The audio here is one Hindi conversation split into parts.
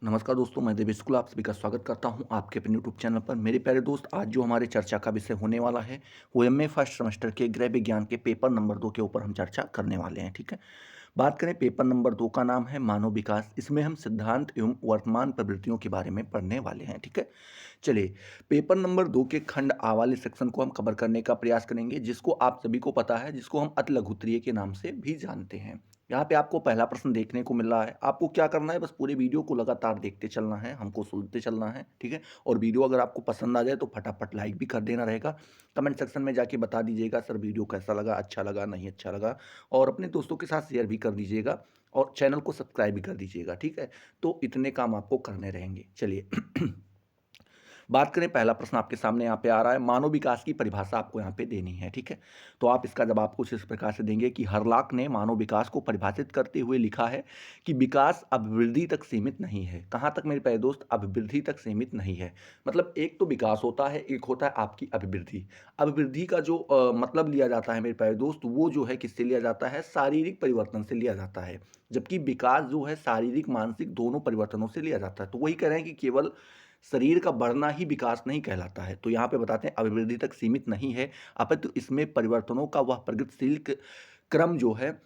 नमस्कार दोस्तों, मैं देवेश शुक्ला आप सभी का स्वागत करता हूं आपके अपने यूट्यूब चैनल पर। मेरे प्यारे दोस्त, आज जो हमारे चर्चा का विषय होने वाला है वो एमए फर्स्ट सेमेस्टर के गृह विज्ञान के पेपर नंबर 2 के ऊपर हम चर्चा करने वाले हैं। ठीक है, बात करें पेपर नंबर 2 का नाम है मानव विकास। इसमें हम सिद्धांत एवं वर्तमान प्रवृत्तियों के बारे में पढ़ने वाले हैं। ठीक है, चलिए पेपर नंबर 2 के खंड आ वाले सेक्शन को हम कवर करने का प्रयास करेंगे, जिसको आप सभी को पता है, जिसको हम अति लघुत्तरीय के नाम से भी जानते हैं। यहाँ पे आपको पहला प्रश्न देखने को मिल रहा है। आपको क्या करना है, बस पूरे वीडियो को लगातार देखते चलना है, हमको सुनते चलना है। ठीक है, और वीडियो अगर आपको पसंद आ जाए तो फटाफट लाइक भी कर देना रहेगा। कमेंट सेक्शन में जाके बता दीजिएगा सर वीडियो कैसा लगा, अच्छा लगा, नहीं अच्छा लगा, और अपने दोस्तों के साथ शेयर भी कर दीजिएगा और चैनल को सब्सक्राइब भी कर दीजिएगा। ठीक है, तो इतने काम आपको करने रहेंगे। चलिए बात करें, पहला प्रश्न आपके सामने यहाँ पे आ रहा है, मानव विकास की परिभाषा आपको यहाँ पे देनी है। ठीक है, तो आप इसका जवाब कुछ इस प्रकार से देंगे कि हरलाक ने मानव विकास को परिभाषित करते हुए लिखा है कि विकास अभिवृद्धि तक सीमित नहीं है। कहाँ तक मेरे प्यारे दोस्त? अभिवृद्धि तक सीमित नहीं है। मतलब एक तो विकास होता है, एक होता है आपकी अभिवृद्धि। अभिवृद्धि का जो मतलब लिया जाता है मेरे प्यारे दोस्त, वो जो है किससे लिया जाता है? शारीरिक परिवर्तन से लिया जाता है। जबकि विकास जो है शारीरिक मानसिक दोनों परिवर्तनों से लिया जाता है। तो वही कह रहे हैं कि केवल शरीर का बढ़ना ही विकास नहीं कहलाता है। तो यहाँ पे बताते हैं अभिवृद्धि तक सीमित नहीं है, अपितु इसमें परिवर्तनों का वह प्रगतिशील क्रम जो है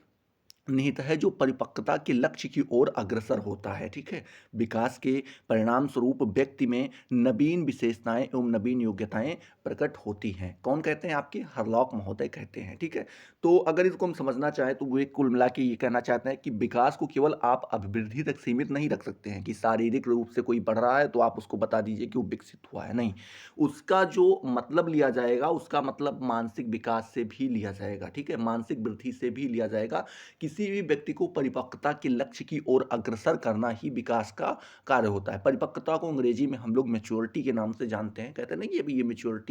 निहित है, जो परिपक्वता के लक्ष्य की ओर अग्रसर होता है। ठीक है, विकास के परिणाम स्वरूप व्यक्ति में नवीन विशेषताएं एवं नवीन योग्यताएं प्रकट होती हैं। कौन कहते हैं? आपके हरलॉक महोदय कहते हैं। ठीक है, तो अगर इसको हम समझना चाहें तो वो कुल मिला के ये कहना चाहते हैं कि विकास को केवल आप अभिवृद्धि तक सीमित नहीं रख सकते हैं कि शारीरिक रूप से कोई बढ़ रहा है तो आप उसको बता दीजिए कि वो विकसित हुआ है। नहीं, उसका जो मतलब लिया जाएगा, उसका मतलब मानसिक विकास से भी लिया जाएगा। ठीक है, मानसिक वृद्धि से भी लिया जाएगा। किसी भी व्यक्ति को परिपक्वता के लक्ष्य की ओर अग्रसर करना ही विकास का कार्य होता है। परिपक्वता को अंग्रेजी में हम लोग मैच्योरिटी के नाम से जानते हैं। कहते हैं ना कि अभी ये मैच्योरिटी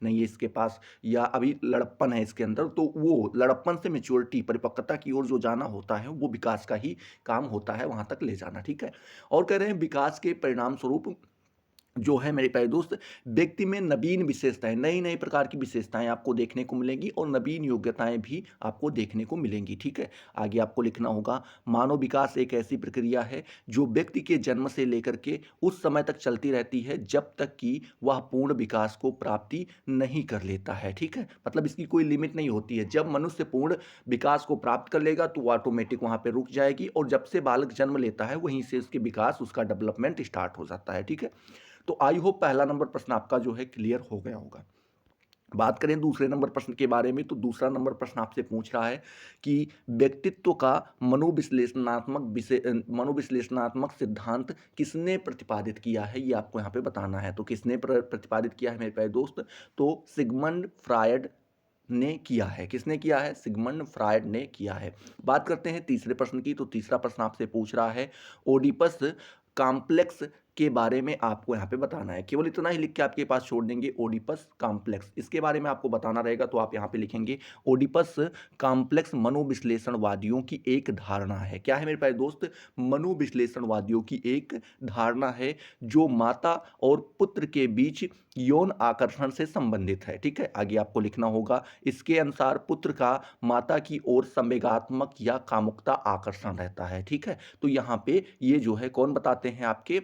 नहीं है इसके पास, या अभी लड़प्पन है इसके अंदर, तो वो लड़प्पन से मैच्योरिटी परिपक्वता की ओर जो जाना होता है वो विकास का ही काम होता है, वहां तक ले जाना। ठीक है, और कह रहे हैं विकास के परिणाम स्वरूप जो है मेरे प्यारे दोस्त, व्यक्ति में नवीन विशेषताएं, नई नई प्रकार की विशेषताएं आपको देखने को मिलेंगी और नवीन योग्यताएं भी आपको देखने को मिलेंगी। ठीक है, आगे आपको लिखना होगा, मानव विकास एक ऐसी प्रक्रिया है जो व्यक्ति के जन्म से लेकर के उस समय तक चलती रहती है जब तक कि वह पूर्ण विकास को प्राप्ति नहीं कर लेता है। ठीक है, मतलब इसकी कोई लिमिट नहीं होती है। जब मनुष्य पूर्ण विकास को प्राप्त कर लेगा तो ऑटोमेटिक वहां पे रुक जाएगी, और जब से बालक जन्म लेता है वहीं से उसके विकास, उसका डेवलपमेंट स्टार्ट हो जाता है। ठीक है, तो आई होप पहला नंबर प्रश्न आपका जो है क्लियर हो गया होगा। बात करें दूसरे नंबर प्रश्न के बारे में, तो दूसरा नंबर प्रश्न आपसे पूछ रहा है कि व्यक्तित्व का मनोविश्लेषणात्मक सिद्धांत किसने प्रतिपादित किया है, ये आपको यहाँ पे बताना है। तो किसने प्रतिपादित किया है मेरे प्यारे दोस्त? तो सिगमंड फ्रायड ने किया है। किसने किया है? सिगमंड फ्रायड ने किया है। बात करते हैं तीसरे प्रश्न की, तो तीसरा प्रश्न आपसे पूछ रहा है ओडिपस कॉम्प्लेक्स के बारे में आपको यहाँ पे बताना है। केवल इतना ही लिख के आपके पास छोड़ देंगे, ओडिपस कॉम्प्लेक्स, इसके बारे में आपको बताना रहेगा। तो आप यहाँ पे लिखेंगे ओडिपस कॉम्प्लेक्स मनोविश्लेषणवादियों की एक धारणा है। क्या है मेरे प्यारे दोस्त? मनोविश्लेषणवादियों की एक धारणा है जो माता और पुत्र के बीच यौन आकर्षण से संबंधित है। ठीक है, आगे आपको लिखना होगा, इसके अनुसार पुत्र का माता की ओर संवेगात्मक या कामुकता आकर्षण रहता है। ठीक है, तो यहाँ पे ये जो है कौन बताते हैं आपके?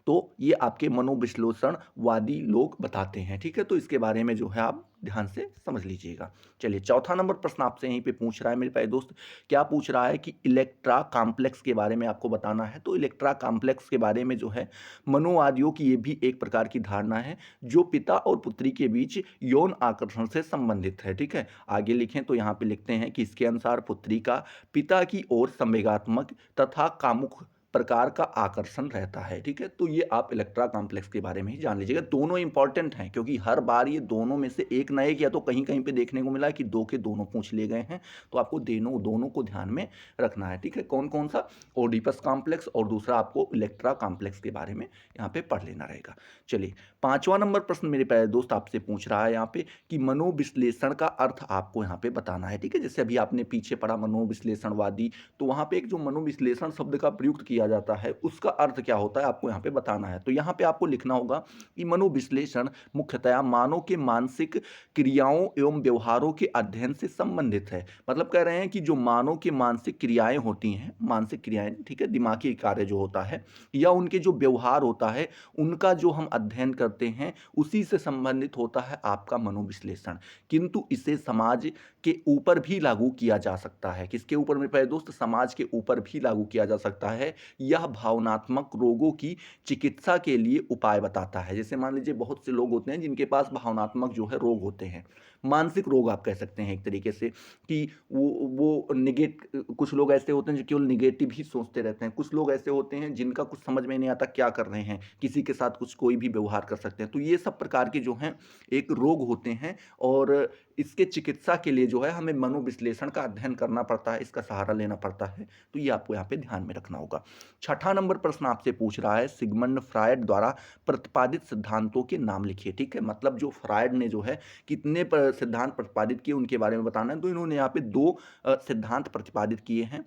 तो ये आपके मनोविश्लेषणवादी लोग बताते हैं। ठीक है, तो इसके बारे में जो है आप ध्यान से समझ लीजिएगा। चलिए चौथा नंबर प्रश्न आपसे यहीं पे पूछ रहा है मेरे प्यारे दोस्त। क्या पूछ रहा है कि इलेक्ट्रा कॉम्प्लेक्स के बारे में आपको बताना है। तो इलेक्ट्रा कॉम्प्लेक्स के बारे में जो है मनोवादियों की ये भी एक प्रकार की धारणा है जो पिता और पुत्री के बीच यौन आकर्षण से संबंधित है। ठीक है, आगे लिखें तो यहाँ पे लिखते हैं कि इसके अनुसार पुत्री का पिता की ओर संवेगात्मक तथा कामुक प्रकार का आकर्षण रहता है। ठीक है, तो ये आप इलेक्ट्रा कॉम्प्लेक्स के बारे में ही जान लीजिएगा। दोनों इंपॉर्टेंट हैं क्योंकि हर बार ये दोनों में से एक ना एक, या तो कहीं कहीं पे देखने को मिला कि दो के दोनों पूछ लिए गए हैं, तो आपको दोनों दोनों को ध्यान में रखना है। ठीक है, कौन कौन सा? ओडिपस कॉम्प्लेक्स, और दूसरा आपको इलेक्ट्रा कॉम्प्लेक्स के बारे में यहाँ पे पढ़ लेना रहेगा। चलिए पांचवा नंबर प्रश्न मेरे प्यारे दोस्त आपसे पूछ रहा है यहाँ पे कि मनोविश्लेषण का अर्थ आपको यहाँ पे बताना है। ठीक है, जैसे अभी आपने पीछे पढ़ा मनोविश्लेषणवादी, तो वहां पे एक जो मनोविश्लेषण शब्द का प्रयुक्त किया किया जाता है उसका अर्थ क्या होता है आपको यहाँ पे बताना है। तो यहाँ पे आपको लिखना होगा कि मनोविश्लेषण मुख्यतया मानव के मानसिक क्रियाओं एवं व्यवहारों के अध्ययन से संबंधित है। मतलब कह रहे हैं कि जो मानव की मानसिक क्रियाएं होती हैं, मानसिक क्रियाएं, ठीक है, दिमागी कार्य जो होता है या उनके जो व्यवहार होता है उनका जो हम अध्ययन करते हैं उसी से संबंधित होता है आपका मनोविश्लेषण। किंतु इसे समाज के ऊपर भी लागू किया जा सकता है। किसके ऊपर मेरे प्यारे दोस्त? समाज के ऊपर भी लागू किया जा सकता है। यह भावनात्मक रोगों की चिकित्सा के लिए उपाय बताता है। जैसे मान लीजिए बहुत से लोग होते हैं जिनके पास भावनात्मक जो है रोग होते हैं, मानसिक रोग आप कह सकते हैं एक तरीके से, कि वो निगेट कुछ लोग ऐसे होते हैं जो केवल निगेटिव ही सोचते रहते हैं। कुछ लोग ऐसे होते हैं जिनका कुछ समझ में नहीं आता क्या कर रहे हैं, किसी के साथ कुछ कोई भी व्यवहार कर सकते हैं। तो ये सब प्रकार के जो हैं एक रोग होते हैं और इसके चिकित्सा के लिए जो है हमें मनोविश्लेषण का अध्ययन करना पड़ता है, इसका सहारा लेना पड़ता है। तो ये आपको यहाँ पे ध्यान में रखना होगा। छठा नंबर प्रश्न आपसे पूछ रहा है सिगमंड फ्रायड द्वारा प्रतिपादित सिद्धांतों के नाम लिखिए। ठीक है, मतलब जो फ्रायड ने जो है कितने सिद्धांत प्रतिपादित किए उनके बारे में बताना है। तो इन्होंने यहाँ पे दो सिद्धांत प्रतिपादित किए हैं।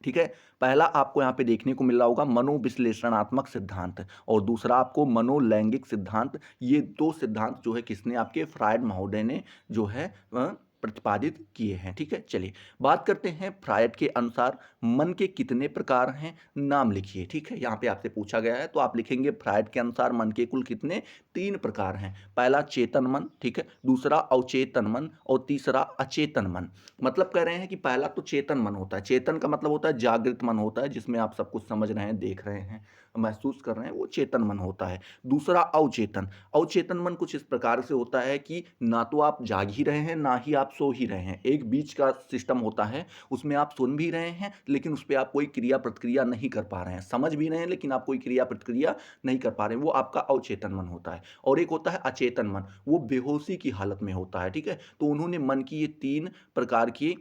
ठीक है, पहला आपको यहाँ पे देखने को मिल रहा होगा मनोविश्लेषणात्मक सिद्धांत और दूसरा आपको मनोलैंगिक सिद्धांत। ये दो सिद्धांत जो है किसने? आपके फ्रायड महोदय ने जो है प्रतिपादित किए हैं। ठीक है, चलिए बात करते हैं फ्रायड के अनुसार मन के कितने प्रकार हैं, नाम लिखिए। ठीक है, यहाँ पे आपसे पूछा गया है तो आप लिखेंगे फ्रायड के अनुसार मन के कुल कितने? 3 प्रकार हैं। पहला चेतन मन, ठीक है, दूसरा अवचेतन मन और तीसरा अचेतन मन। मतलब कह रहे हैं कि पहला तो चेतन मन होता है। चेतन का मतलब होता है जागृत मन होता है, जिसमें आप सब कुछ समझ रहे हैं, देख रहे हैं, महसूस कर रहे हैं, वो चेतन मन होता है। दूसरा अवचेतन, अवचेतन मन कुछ इस प्रकार से होता है कि ना तो आप जाग ही रहे हैं ना ही आप सो ही रहे हैं, एक बीच का सिस्टम होता है। उसमें आप सुन भी रहे हैं लेकिन उस पर आप कोई क्रिया प्रतिक्रिया नहीं कर पा रहे हैं, समझ भी रहे हैं लेकिन आप कोई क्रिया प्रतिक्रिया नहीं कर पा रहे हैं, वो आपका अवचेतन मन होता है। और एक होता है अचेतन मन, वो बेहोशी की हालत में होता है। ठीक है, तो उन्होंने मन की ये 3 प्रकार की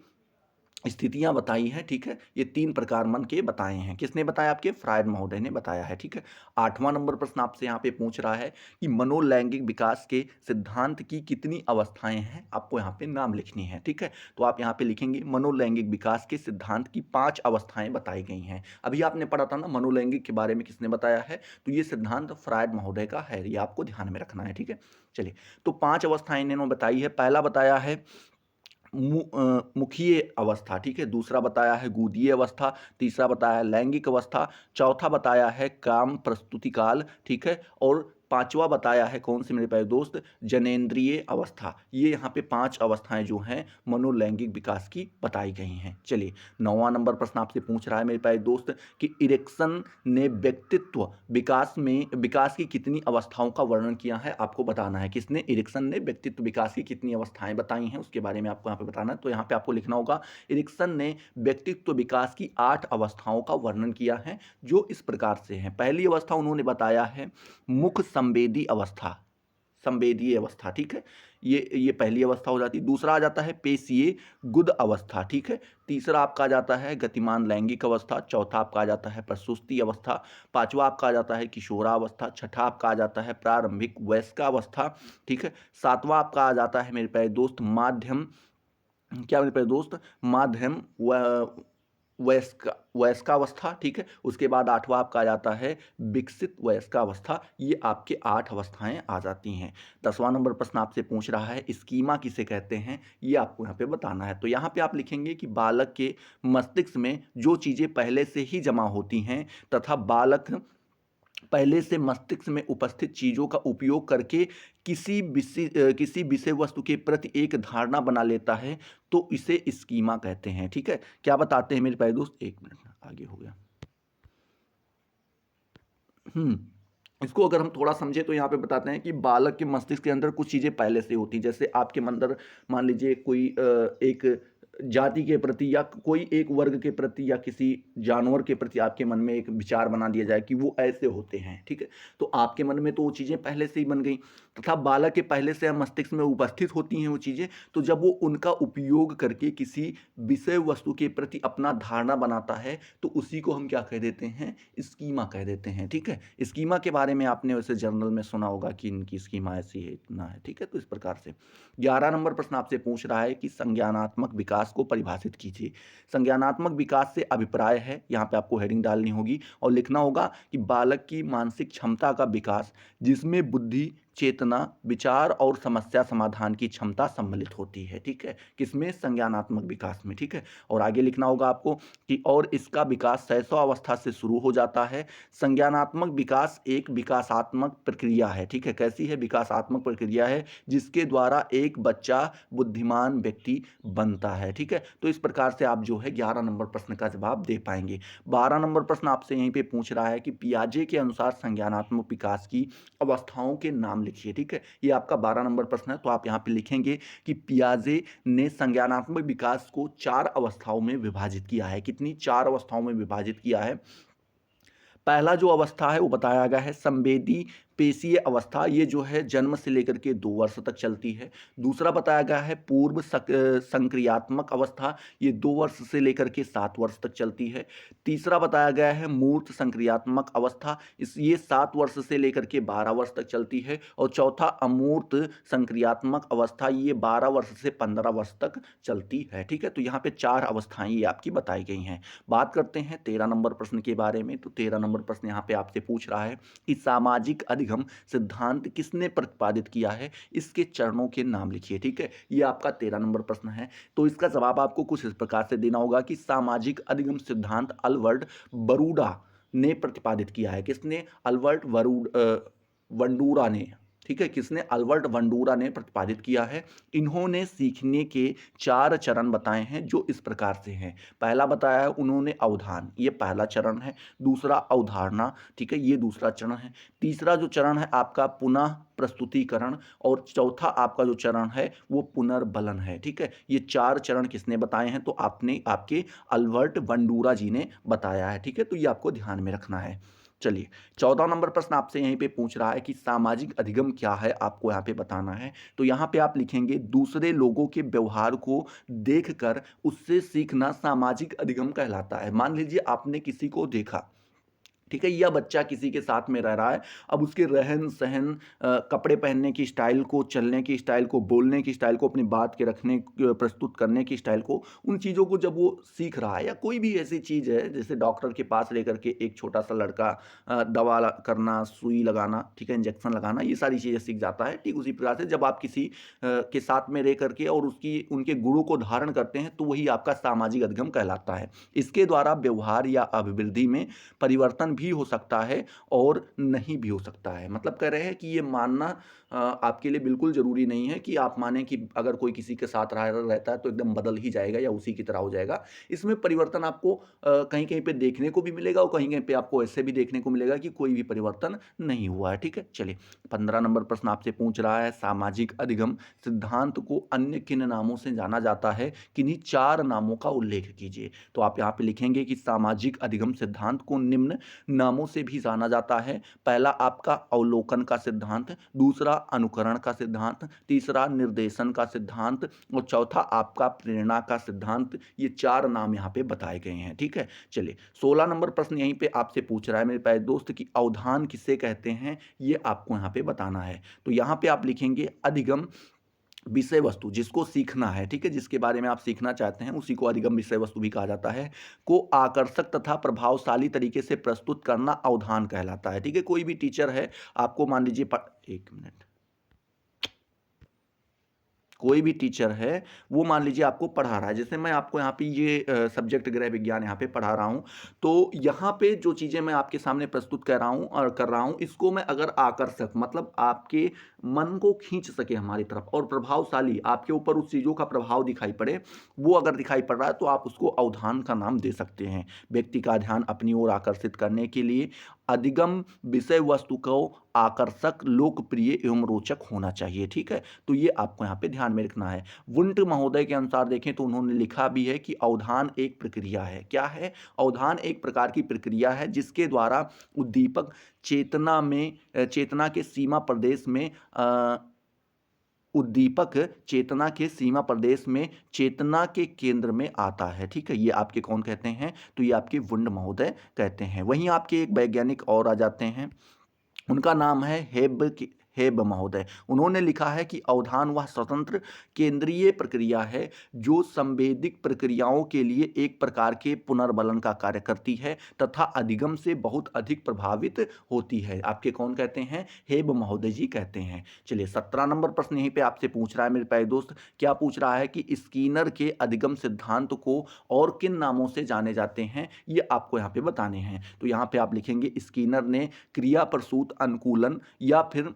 स्थितियां बताई हैं। ठीक है, ये 3 प्रकार मन के बताए हैं। किसने बताया? आपके फ्रायड महोदय ने बताया है। ठीक है, 8वां नंबर प्रश्न आपसे यहाँ पे पूछ रहा है कि मनोलैंगिक विकास के सिद्धांत की कितनी अवस्थाएं हैं, आपको यहाँ पे नाम लिखनी है। ठीक है, तो आप यहाँ पे लिखेंगे मनोलैंगिक विकास के सिद्धांत की 5 अवस्थाएं बताई गई हैं। अभी आपने पढ़ा था ना मनोलैंगिक के बारे में, किसने बताया है? तो ये सिद्धांत फ्रायड महोदय का है, ये आपको ध्यान में रखना है। ठीक है, चलिए, तो 5 अवस्थाएं इन्होंने बताई है। पहला बताया है मुखीय अवस्था, ठीक है, दूसरा बताया है गुदीय अवस्था, तीसरा बताया है लैंगिक अवस्था, चौथा बताया है काम प्रस्तुति काल, ठीक है, और पांचवा बताया है कौन सी मेरे प्यारे दोस्त? जनेंद्रिय अवस्था। ये यहाँ पे 5 अवस्थाएं जो हैं मनोलैंगिक विकास की बताई गई हैं। चलिए, 9वां नंबर प्रश्न आपसे पूछ रहा है मेरे प्यारे दोस्त कि इरिक्सन ने व्यक्तित्व विकास की कितनी अवस्थाओं का वर्णन किया है, आपको बताना है। किसने? इरिक्सन ने व्यक्तित्व विकास की कितनी अवस्थाएं बताई हैं उसके बारे में आपको यहाँ पे बताना है। तो यहाँ पे आपको लिखना होगा इरिक्सन ने व्यक्तित्व विकास की 8 अवस्थाओं का वर्णन किया है, जो इस प्रकार से हैं। पहली अवस्था उन्होंने बताया है मुख संवेदी अवस्था, संवेदीय अवस्था। ठीक है, ये पहली अवस्था हो जाती है। दूसरा आ जाता है पेशीय गुद अवस्था। ठीक है, तीसरा आपका आ जाता है गतिमान लैंगिक अवस्था, चौथा आपका आ जाता है प्रसूति अवस्था, पांचवा आपका आ जाता है किशोरावस्था, छठा आपका आ जाता है प्रारंभिक वयस्कावस्था। ठीक है, सातवां आपका आ जाता है मेरे प्यारे दोस्त माध्यम, क्या मेरे प्यारे दोस्त? माध्यम वयस्कावस्था। ठीक है, उसके बाद 8वां आपका आ जाता है विकसित वयस्कावस्था। ये आपके 8 अवस्थाएं आ जाती हैं। 10वां नंबर प्रश्न आपसे पूछ रहा है स्कीमा किसे कहते हैं, ये आपको यहाँ पे बताना है। तो यहाँ पे आप लिखेंगे कि बालक के मस्तिष्क में जो चीज़ें पहले से ही जमा होती हैं तथा बालक पहले से मस्तिष्क में उपस्थित चीज़ों का उपयोग करके किसी विषय वस्तु के प्रति एक धारणा बना लेता है, तो इसे स्कीमा कहते हैं। ठीक है, क्या बताते हैं मेरे प्यारे दोस्त? 1 मिनट आगे हो गया। इसको अगर हम थोड़ा समझे तो यहाँ पे बताते हैं कि बालक के मस्तिष्क के अंदर कुछ चीज़ें पहले से होती हैं। जैसे आपके अंदर मान लीजिए कोई एक जाति के प्रति या कोई एक वर्ग के प्रति या किसी जानवर के प्रति आपके मन में एक विचार बना दिया जाए कि वो ऐसे होते हैं। ठीक है, तो आपके मन में तो वो चीज़ें पहले से ही बन गई तथा बालक के पहले से मस्तिष्क में उपस्थित होती हैं वो चीज़ें। तो जब वो उनका उपयोग करके किसी विषय वस्तु के प्रति अपना धारणा बनाता है तो उसी को हम क्या कह देते हैं? स्कीमा कह देते हैं। ठीक है, स्कीमा के बारे में आपने वैसे जर्नल में सुना होगा कि इनकी स्कीमा ऐसी है, इतना है। ठीक है, तो इस प्रकार से 11 नंबर प्रश्न आपसे पूछ रहा है कि संज्ञानात्मक विकास विकास को परिभाषित कीजिए। संज्ञानात्मक विकास से अभिप्राय है, यहाँ पे आपको हेडिंग डालनी होगी और लिखना होगा कि बालक की मानसिक क्षमता का विकास जिसमें बुद्धि, चेतना, विचार और समस्या समाधान की क्षमता सम्मिलित होती है। ठीक है, किसमें? संज्ञानात्मक विकास में। ठीक है, और आगे लिखना होगा आपको कि और इसका विकास शैशव अवस्था से शुरू हो जाता है। संज्ञानात्मक विकास एक विकासात्मक प्रक्रिया है। ठीक है, कैसी है? विकासात्मक प्रक्रिया है जिसके द्वारा एक बच्चा बुद्धिमान व्यक्ति बनता है। ठीक है, तो इस प्रकार से आप जो है 11 नंबर प्रश्न का जवाब दे पाएंगे। 12 नंबर प्रश्न आपसे यहीं पे पूछ रहा है कि पियाजे के अनुसार संज्ञानात्मक विकास की अवस्थाओं के नाम लिखिए। ठीक है, ये आपका 12 नंबर प्रश्न है, तो आप यहाँ पे लिखेंगे कि पियाजे ने संज्ञानात्मक विकास को 4 अवस्थाओं में विभाजित किया है। कितनी? 4 अवस्थाओं में विभाजित किया है। पहला जो अवस्था है वो बताया गया है संवेदी पेशीय अवस्था, ये जो है जन्म से लेकर के 2 वर्ष तक चलती है। दूसरा बताया गया है पूर्व संक्रियात्मक अवस्था, ये 2 वर्ष से लेकर के 7 वर्ष तक चलती है। तीसरा बताया गया है मूर्त संक्रियात्मक अवस्था, ये 7 वर्ष से लेकर के 12 वर्ष तक चलती है। और चौथा अमूर्त संक्रियात्मक अवस्था, ये 12 वर्ष से 15 वर्ष तक चलती है। ठीक है, तो यहाँ पे 4 अवस्थाएं ये आपकी बताई गई हैं। बात करते हैं 13 नंबर प्रश्न के बारे में। तो 13 नंबर प्रश्न यहाँ पे आपसे पूछ रहा है कि सामाजिक अधिगम सिद्धांत किसने प्रतिपादित किया है, इसके चरणों के नाम लिखिए। ठीक है, ये आपका 13 नंबर प्रश्न है। तो इसका जवाब आपको कुछ इस प्रकार से देना होगा कि सामाजिक अधिगम सिद्धांत अल्बर्ट बरूडा ने प्रतिपादित किया है। किसने? अल्बर्ट वंडूरा ने। ठीक है, किसने? अल्बर्ट वंडूरा ने प्रतिपादित किया है। इन्होंने सीखने के 4 चरण बताए हैं जो इस प्रकार से हैं। पहला बताया है उन्होंने अवधान, ये पहला चरण है। दूसरा अवधारणा, ठीक है, ये दूसरा चरण है। तीसरा जो चरण है आपका पुनः प्रस्तुतिकरण, और चौथा आपका जो चरण है वो पुनर्बलन है। ठीक है, ये 4 चरण किसने बताए हैं? तो आपके अल्बर्ट वंडूरा जी ने बताया है। ठीक है, तो ये आपको ध्यान में रखना है। चलिए, 14 नंबर प्रश्न आपसे यहीं पे पूछ रहा है कि सामाजिक अधिगम क्या है, आपको यहाँ पे बताना है। तो यहाँ पे आप लिखेंगे दूसरे लोगों के व्यवहार को देखकर उससे सीखना सामाजिक अधिगम कहलाता है। मान लीजिए आपने किसी को देखा, ठीक है, यह बच्चा किसी के साथ में रह रहा है, अब उसके रहन सहन, कपड़े पहनने की स्टाइल को, चलने की स्टाइल को, बोलने की स्टाइल को, अपनी बात के रखने प्रस्तुत करने की स्टाइल को, उन चीज़ों को जब वो सीख रहा है, या कोई भी ऐसी चीज़ है जैसे डॉक्टर के पास लेकर के एक छोटा सा लड़का दवा करना, सुई लगाना, ठीक है, इंजेक्शन लगाना, ये सारी चीज़ें सीख जाता है। ठीक उसी प्रकार से जब आप किसी के साथ में रह करके और उनके गुणों को धारण करते हैं तो वही आपका सामाजिक अधिगम कहलाता है। इसके द्वारा व्यवहार या अभिवृद्धि में परिवर्तन भी हो सकता है और नहीं भी हो सकता है। मतलब कह रहे हैं कि ये मानना आपके लिए बिल्कुल ज़रूरी नहीं है कि आप माने कि अगर कोई किसी के साथ रहता है तो एकदम बदल ही जाएगा या उसी की तरह हो जाएगा। इसमें परिवर्तन आपको कहीं कहीं पे देखने को भी मिलेगा और कहीं कहीं पे आपको ऐसे भी देखने को मिलेगा कि कोई भी परिवर्तन नहीं हुआ है। ठीक है, चलिए 15 नंबर प्रश्न आपसे पूछ रहा है सामाजिक अधिगम सिद्धांत को अन्य किन नामों से जाना जाता है, किन्हीं 4 नामों का उल्लेख कीजिए। तो आप यहाँ पे लिखेंगे कि सामाजिक अधिगम सिद्धांत को निम्न नामों से भी जाना जाता है। पहला आपका अवलोकन का सिद्धांत, दूसरा अनुकरण का सिद्धांत, तीसरा निर्देशन का सिद्धांत और चौथा आपका प्रेरणा का सिद्धांत। ये 4 नाम यहाँ पे बताए गए हैं। ठीक है, चलिए 16 नंबर प्रश्न यहीं पे आपसे पूछ रहा है मेरे प्यारे दोस्त कि अवधान किसे कहते हैं, ये आपको यहाँ पे बताना है। तो यहाँ पे आप लिखेंगे अधिगम विषय वस्तु, जिसको सीखना है, ठीक है, जिसके बारे में आप सीखना चाहते हैं उसी को अधिगम विषय वस्तु भी कहा जाता है, को आकर्षक तथा प्रभावशाली तरीके से प्रस्तुत करना अवधान कहलाता है। ठीक है, कोई भी टीचर है, आपको मान लीजिए 1 मिनट, कोई भी टीचर है वो मान लीजिए आपको पढ़ा रहा है, जैसे मैं आपको यहाँ पे ये सब्जेक्ट गृह विज्ञान यहाँ पे पढ़ा रहा हूँ, तो यहाँ पे जो चीज़ें मैं आपके सामने प्रस्तुत कर रहा हूँ और कर रहा हूँ, इसको मैं अगर आकर्षक मतलब आपके मन को खींच सके हमारी तरफ और प्रभावशाली आपके ऊपर उस चीज़ों का प्रभाव दिखाई पड़े, वो अगर दिखाई पड़ रहा है तो आप उसको अवधान का नाम दे सकते हैं। व्यक्ति का ध्यान अपनी ओर आकर्षित करने के लिए अधिगम विषय वस्तु को आकर्षक, लोकप्रिय एवं रोचक होना चाहिए। ठीक है, तो ये आपको यहाँ पे ध्यान में रखना है। वुंट महोदय के अनुसार देखें तो उन्होंने लिखा भी है कि अवधान एक प्रक्रिया है। क्या है? अवधान एक प्रकार की प्रक्रिया है जिसके द्वारा उद्दीपक चेतना के सीमा प्रदेश में उद्दीपक चेतना के सीमा प्रदेश में चेतना के केंद्र में आता है। ठीक है, ये आपके कौन कहते हैं? तो ये आपके वुंड महोदय कहते हैं। वहीं आपके एक वैज्ञानिक और आ जाते हैं, उनका नाम है हेब महोदय। उन्होंने लिखा है कि अवधान वह स्वतंत्र केंद्रीय प्रक्रिया है जो संवेदिक प्रक्रियाओं के लिए एक प्रकार के पुनर्बलन का कार्य करती है तथा अधिगम से बहुत अधिक प्रभावित होती है। आपके कौन कहते हैं? हेब महोदय जी कहते हैं। चलिए 17 नंबर प्रश्न यहीं पे आपसे पूछ रहा है मेरे प्यारे दोस्त। क्या पूछ रहा है कि स्कीनर के अधिगम सिद्धांत को और किन नामों से जाने जाते हैं, ये आपको यहाँ पे बताने हैं। तो यहाँ पे आप लिखेंगे स्कीनर ने क्रिया प्रसूत अनुकूलन या फिर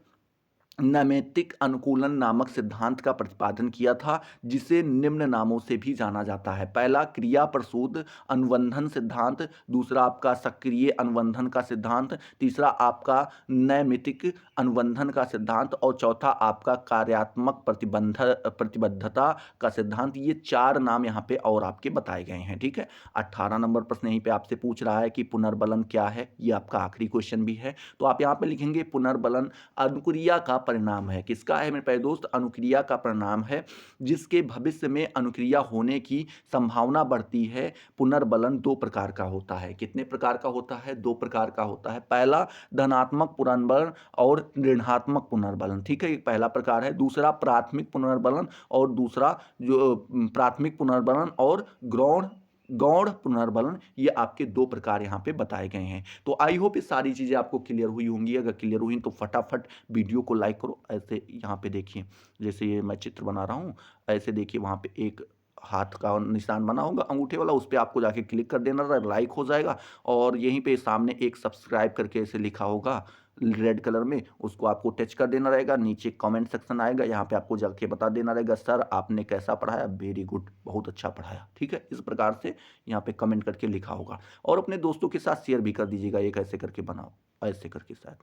नैमित्तिक अनुकूलन नामक सिद्धांत का प्रतिपादन किया था, जिसे निम्न नामों से भी जाना जाता है। पहला क्रिया प्रसूत अनुबंधन सिद्धांत, दूसरा आपका सक्रिय अनुबंधन का सिद्धांत, तीसरा आपका नैमित्तिक अनुबंधन का सिद्धांत और चौथा आपका कार्यात्मक प्रतिबद्धता का सिद्धांत। ये 4 नाम यहाँ पे और आपके बताए गए हैं। ठीक है, 18 नंबर प्रश्न यहीं पे आपसे पूछ रहा है कि पुनर्बलन क्या है। ये आपका आखिरी क्वेश्चन भी है। तो आप यहाँ पे लिखेंगे पुनर्बलन अनुक्रिया का परिणाम है। किसका है मेरे प्यारे दोस्त? अनुक्रिया का परिणाम है, जिसके भविष्य में अनुक्रिया होने की संभावना बढ़ती है। पुनर्बलन 2 प्रकार का होता है। कितने प्रकार का होता है? 2 प्रकार का होता है। पहला धनात्मक पुनर्बलन और ऋणात्मक पुनर्बलन। ठीक है, एक पहला प्रकार है। दूसरा प्राथमिक पुनर्बलन और दूसरा जो प्राथमिक पुनर्बलन और गौण पुनर्बलन, ये आपके 2 प्रकार यहाँ पे बताए गए हैं। तो आई होप ये सारी चीज़ें आपको क्लियर हुई होंगी। अगर क्लियर हुई तो फटाफट वीडियो को लाइक करो। ऐसे यहाँ पे देखिए, जैसे ये मैं चित्र बना रहा हूँ, ऐसे देखिए वहाँ पे एक हाथ का निशान बना होगा अंगूठे वाला, उस पर आपको जाके क्लिक कर देना, लाइक हो जाएगा। और यहीं पे सामने एक सब्सक्राइब करके ऐसे लिखा होगा रेड कलर में, उसको आपको टच कर देना रहेगा। नीचे कमेंट सेक्शन आएगा, यहाँ पे आपको जाके बता देना रहेगा सर आपने कैसा पढ़ाया, वेरी गुड, बहुत अच्छा पढ़ाया। ठीक है, इस प्रकार से यहाँ पे कमेंट करके लिखा होगा। और अपने दोस्तों के साथ शेयर भी कर दीजिएगा। एक ऐसे करके बनाओ, ऐसे करके, शायद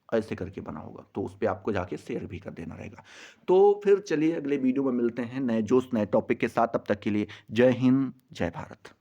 ऐसे करके बना होगा, तो उस पर आपको जाके शेयर भी कर देना रहेगा। तो फिर चलिए अगले वीडियो में मिलते हैं नए जोश नए टॉपिक के साथ। तब तक के लिए जय हिंद, जय भारत।